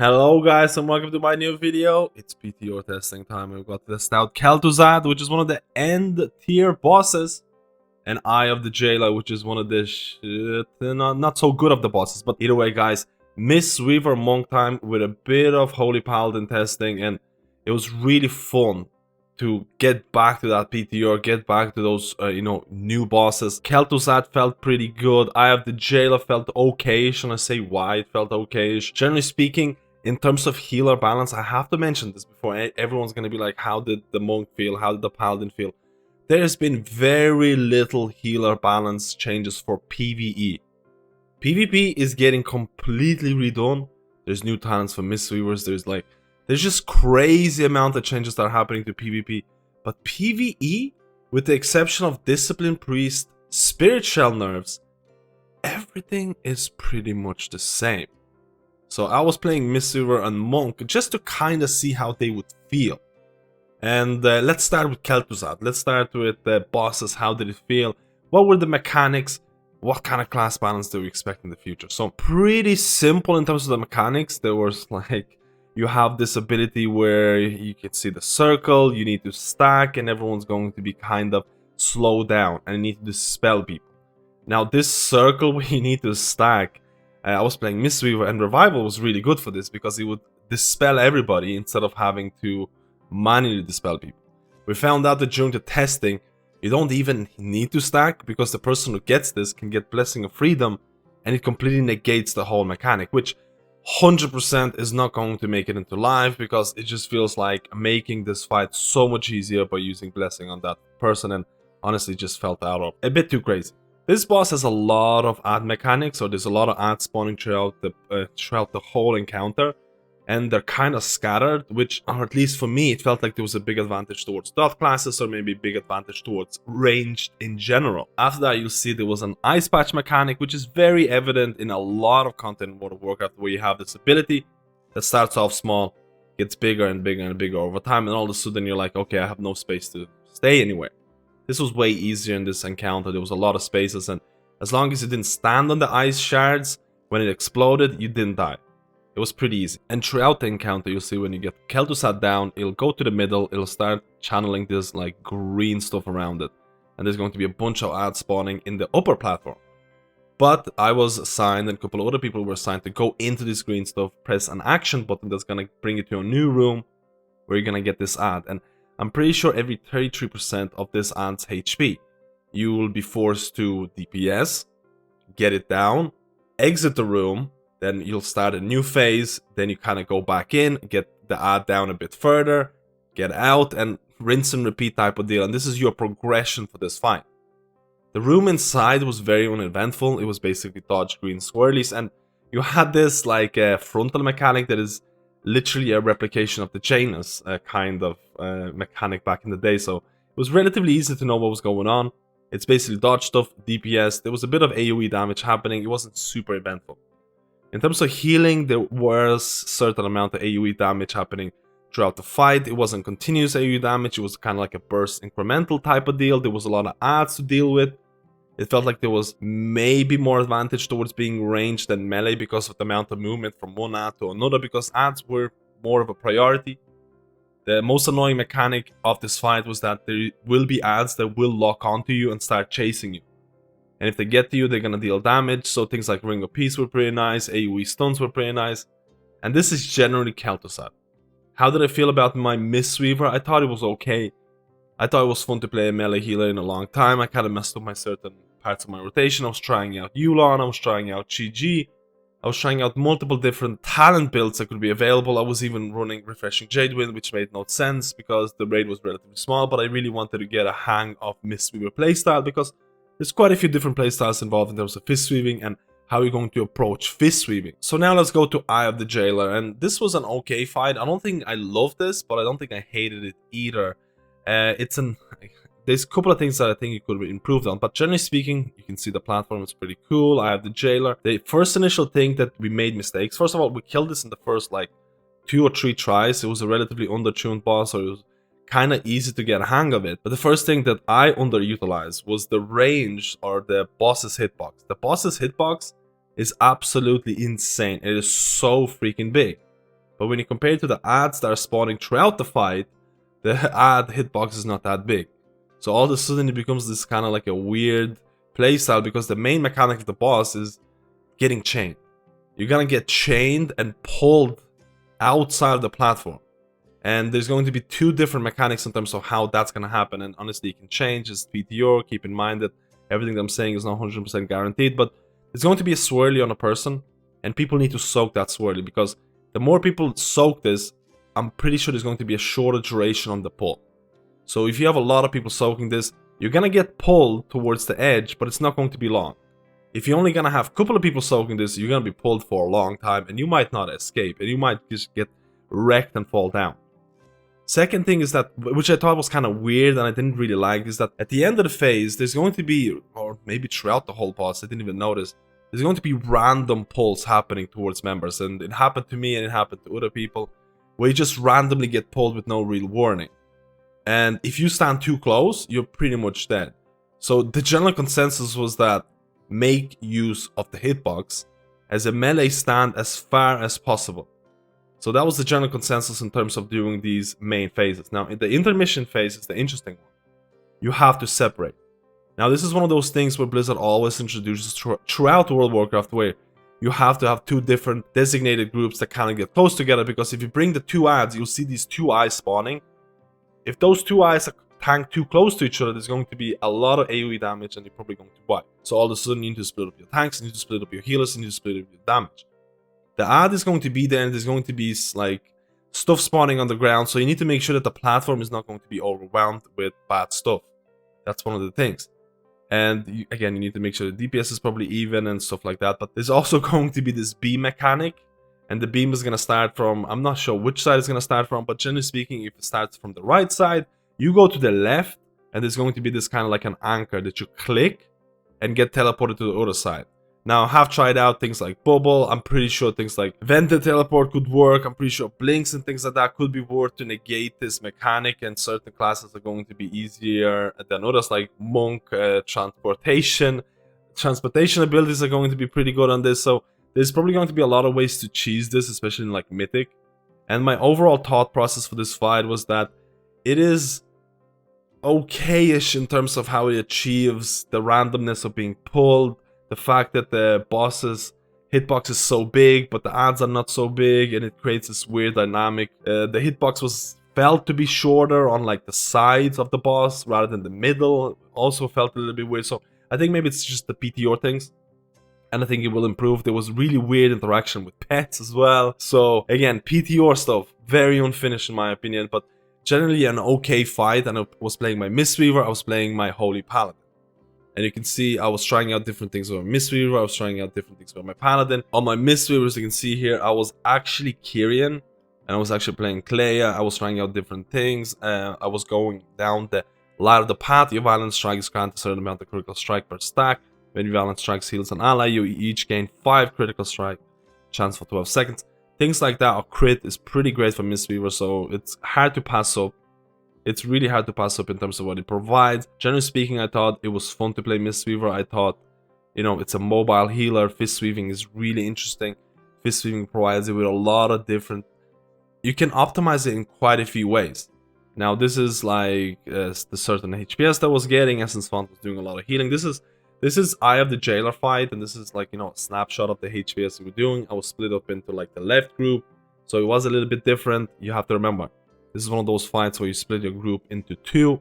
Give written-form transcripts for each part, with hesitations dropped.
Hello guys and welcome to my new video. It's PTO testing time. We've got to test out Kel'Thuzad, which is one of the end tier bosses, and Eye of the Jailer, which is one of the not so good of the bosses. But either way guys, Mistweaver monk time with a bit of Holy Paladin testing, and it was really fun to get back to that PTR, get back to those new bosses. Kel'Thuzad felt pretty good. Eye of the Jailer felt okay-ish, and I say why it felt okay-ish. Generally speaking, in terms of healer balance, I have to mention this before everyone's going to be like, how did the monk feel? How did the paladin feel? There's been very little healer balance changes for PvE. PvP is getting completely redone. There's new talents for Mistweavers. There's just crazy amount of changes that are happening to PvP. But PvE, with the exception of Discipline Priest, Spirit Shell nerfs, everything is pretty much the same. So I was playing Mistweaver and Monk just to kind of see how they would feel. And let's start with Kel'Thuzad. Let's start with the bosses. How did it feel? What were the mechanics? What kind of class balance do we expect in the future? So pretty simple in terms of the mechanics. There was like, you have this ability where you can see the circle, you need to stack, and everyone's going to be kind of slowed down, and you need to dispel people. Now this circle where you need to stack, I was playing Mistweaver, and Revival was really good for this because it would dispel everybody instead of having to manually dispel people. We found out that during the testing, you don't even need to stack because the person who gets this can get Blessing of Freedom, and it completely negates the whole mechanic, which 100% is not going to make it into live because it just feels like making this fight so much easier by using Blessing on that person, and honestly just felt out of a bit too crazy. This boss has a lot of ad mechanics, so there's a lot of ads spawning throughout the whole encounter, and they're kind of scattered, which, or at least for me, it felt like there was a big advantage towards dot classes, or maybe a big advantage towards ranged in general. After that, you'll see there was an ice patch mechanic, which is very evident in a lot of content in World of Warcraft, where you have this ability that starts off small, gets bigger and bigger and bigger over time, and all of a sudden you're like, okay, I have no space to stay anywhere. This was way easier in this encounter. There was a lot of spaces, and as long as you didn't stand on the ice shards when it exploded, you didn't die. It was pretty easy. And throughout the encounter, you'll see when you get Kel'Thuzad down, it'll go to the middle, it'll start channeling this like green stuff around it. And there's going to be a bunch of ads spawning in the upper platform. But I was assigned, and a couple of other people were assigned to go into this green stuff, press an action button that's going to bring you to a new room where you're going to get this ad. And I'm pretty sure every 33% of this ad's HP, you will be forced to DPS, get it down, exit the room, then you'll start a new phase, then you kind of go back in, get the ad down a bit further, get out, and rinse and repeat type of deal. And this is your progression for this fight. The room inside was very uneventful. It was basically dodge green swirlies, and you had this like frontal mechanic that is literally a replication of the Janus kind of mechanic back in the day. So it was relatively easy to know what was going on. It's basically dodge stuff, DPS. There was a bit of AoE damage happening. It wasn't super eventful. In terms of healing, there was a certain amount of AoE damage happening throughout the fight. It wasn't continuous AoE damage. It was kind of like a burst incremental type of deal. There was a lot of ads to deal with. It felt like there was maybe more advantage towards being ranged than melee because of the amount of movement from one ad to another, because ads were more of a priority. The most annoying mechanic of this fight was that there will be ads that will lock onto you and start chasing you. And if they get to you, they're going to deal damage, so things like Ring of Peace were pretty nice, AoE stuns were pretty nice, and this is generally Kel'Thuzad. How did I feel about my Mistweaver? I thought it was okay. I thought it was fun to play a melee healer in a long time. I kind of messed up my certain parts of my rotation. I was trying out Yulon, I was trying out GG, I was trying out multiple different talent builds that could be available. I was even running Refreshing Jadewind, which made no sense because the raid was relatively small, but I really wanted to get a hang of Mistweaver playstyle because there's quite a few different playstyles involved in terms of fist weaving and how you're going to approach fist weaving. So now let's go to Eye of the Jailer, and this was an okay fight. I don't think I loved this, but I don't think I hated it either. There's a couple of things that I think it could be improved on, but generally speaking, you can see the platform is pretty cool. I have the Jailer. The first initial thing that we made mistakes. First of all, we killed this in the first like 2 or 3 tries. It was a relatively undertuned boss, so it was kind of easy to get a hang of it. But the first thing that I underutilized was the range or the boss's hitbox. The boss's hitbox is absolutely insane. It is so freaking big. But when you compare it to the adds that are spawning throughout the fight, the ad hitbox is not that big. So all of a sudden it becomes this kind of like a weird playstyle, because the main mechanic of the boss is getting chained. You're gonna get chained and pulled outside of the platform. And there's going to be two different mechanics in terms of how that's gonna happen. And honestly, it can change. It's PTO. Keep in mind that everything that I'm saying is not 100% guaranteed, but it's going to be a swirly on a person, and people need to soak that swirly, because the more people soak this, I'm pretty sure there's going to be a shorter duration on the pull. So if you have a lot of people soaking this, you're gonna get pulled towards the edge, but it's not going to be long. If you're only gonna have a couple of people soaking this, you're gonna be pulled for a long time, and you might not escape, and you might just get wrecked and fall down. Second thing is that, which I thought was kind of weird and I didn't really like, is that at the end of the phase, there's going to be, or maybe throughout the whole boss, I didn't even notice, there's going to be random pulls happening towards members. And it happened to me and it happened to other people, where you just randomly get pulled with no real warning. And if you stand too close, you're pretty much dead. So the general consensus was that make use of the hitbox as a melee stand as far as possible. So that was the general consensus in terms of doing these main phases. Now, in the intermission phase is the interesting one. You have to separate. Now, this is one of those things where Blizzard always introduces throughout World of Warcraft, where you have to have two different designated groups that kind of get close together, because if you bring the two adds, you'll see these two eyes spawning. If those two eyes are tanked too close to each other, there's going to be a lot of AoE damage and you're probably going to wipe. So all of a sudden you need to split up your tanks, you need to split up your healers, you need to split up your damage. The ad is going to be there, and there's going to be like stuff spawning on the ground, so you need to make sure that the platform is not going to be overwhelmed with bad stuff. That's one of the things. And again, you need to make sure the DPS is probably even and stuff like that. But there's also going to be this beam mechanic, and the beam is going to start from, I'm not sure which side it's going to start from, but generally speaking, if it starts from the right side, you go to the left, and there's going to be this kind of like an anchor that you click and get teleported to the other side. Now, I have tried out things like Bubble. I'm pretty sure things like Vented Teleport could work. I'm pretty sure Blinks and things like that could be worth to negate this mechanic, and certain classes are going to be easier than others, like Monk. Transportation abilities are going to be pretty good on this, so there's probably going to be a lot of ways to cheese this, especially in like Mythic. And my overall thought process for this fight was that it is okay-ish in terms of how it achieves the randomness of being pulled. The fact that the boss's hitbox is so big, but the adds are not so big, and it creates this weird dynamic. The hitbox was felt to be shorter on like the sides of the boss rather than the middle. Also felt a little bit weird. So I think maybe it's just the PTO things, and I think it will improve. There was really weird interaction with pets as well. So again, PTO stuff, very unfinished in my opinion, but generally an okay fight. And I was playing my Mistweaver, I was playing my Holy Paladin. And you can see I was trying out different things with my Mistweaver, I was trying out different things with my Paladin. On my Mistweaver, as you can see here, I was actually Kyrian, and I was actually playing Clea. I was trying out different things. I was going down the ladder of the path. Your Violent Strikes grant a certain amount of critical strike per stack. When your Violent Strikes heals an ally, you each gain 5 critical strike, chance for 12 seconds. Things like that, or crit, is pretty great for Mistweaver, so it's hard to pass up. It's really hard to pass up in terms of what it provides. Generally speaking, I thought it was fun to play Mistweaver. I thought, you know, it's a mobile healer. Fist Weaving is really interesting. Fist Weaving provides it with a lot of different... You can optimize it in quite a few ways. Now, this is like the certain HPS that I was getting. Essence Font was doing a lot of healing. This is Eye of the Jailer fight, and this is like, you know, a snapshot of the HPS we were doing. I was split up into like the left group, so it was a little bit different. You have to remember, this is one of those fights where you split your group into 2.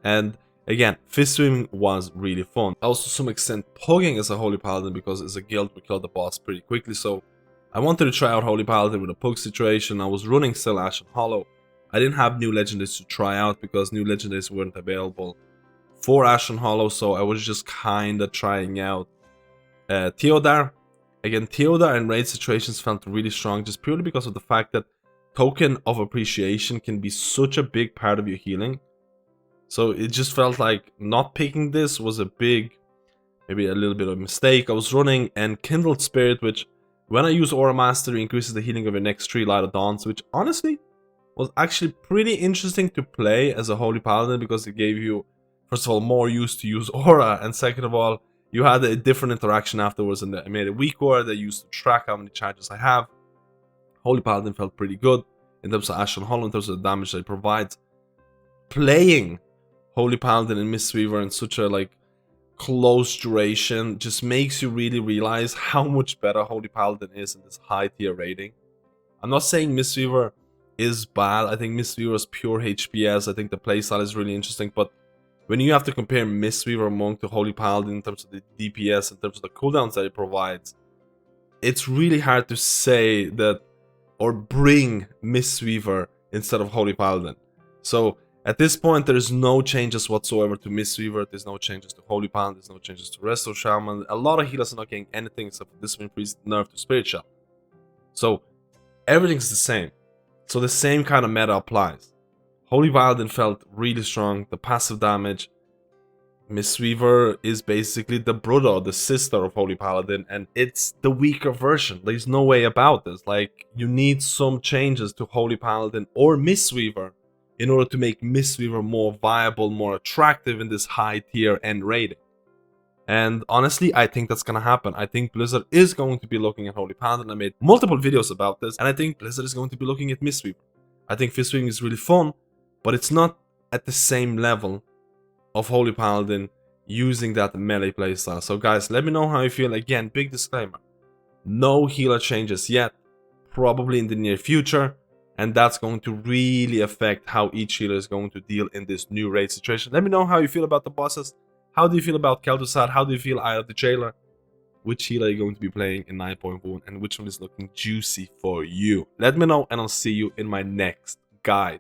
And again, Fist Swimming was really fun. Also, to some extent, Pugging as a Holy Paladin, because as a guild we killed the boss pretty quickly. So I wanted to try out Holy Paladin with a Pug situation. I was running still Ashen Hollow. I didn't have new legendaries to try out because new legendaries weren't available for Ashen Hollow. So I was just kind of trying out Theodar. Again, Theodar and raid situations felt really strong, just purely because of the fact that Token of Appreciation can be such a big part of your healing. So it just felt like not picking this was a big, maybe a little bit of a mistake. I was running and Kindled Spirit, which when I use Aura Mastery increases the healing of your next 3 Light of Dawns, which honestly was actually pretty interesting to play as a Holy Paladin, because it gave you, first of all, more use to use Aura, and second of all, you had a different interaction afterwards. And I made a weak Aura that I used to track how many charges I have. Holy Paladin felt pretty good in terms of Ashen Hollow, in terms of the damage that it provides. Playing Holy Paladin and Mistweaver in such a like close duration just makes you really realize how much better Holy Paladin is in this high tier rating. I'm not saying Mistweaver is bad. I think Mistweaver is pure HPS. I think the playstyle is really interesting, but when you have to compare Mistweaver Monk to Holy Paladin in terms of the DPS, in terms of the cooldowns that it provides, it's really hard to say that or bring Mistweaver instead of Holy Paladin. So at this point, there's no changes whatsoever to Mistweaver. There's no changes to Holy Paladin. There's no changes to Resto, Shaman. A lot of healers are not getting anything except for Discipline Priest, nerf to Spirit Shell. So everything's the same. So the same kind of meta applies. Holy Paladin felt really strong. The passive damage. Mistweaver is basically the brother, the sister of Holy Paladin, and it's the weaker version. There's no way about this. Like, you need some changes to Holy Paladin or Mistweaver in order to make Mistweaver more viable, more attractive in this high tier end rating. And honestly, I think that's gonna happen. I think Blizzard is going to be looking at Holy Paladin. I made multiple videos about this, and I think Blizzard is going to be looking at Mistweaver. I think Fistwing is really fun, but it's not at the same level of Holy Paladin using that melee playstyle. So guys, let me know how you feel. Again, big disclaimer. No healer changes yet, probably in the near future, and that's going to really affect how each healer is going to deal in this new raid situation. Let me know how you feel about the bosses. How do you feel about Kel'Thuzad? How do you feel Eye of the Jailer? Which healer are you going to be playing in 9.1 and which one is looking juicy for you? Let me know and I'll see you in my next guide.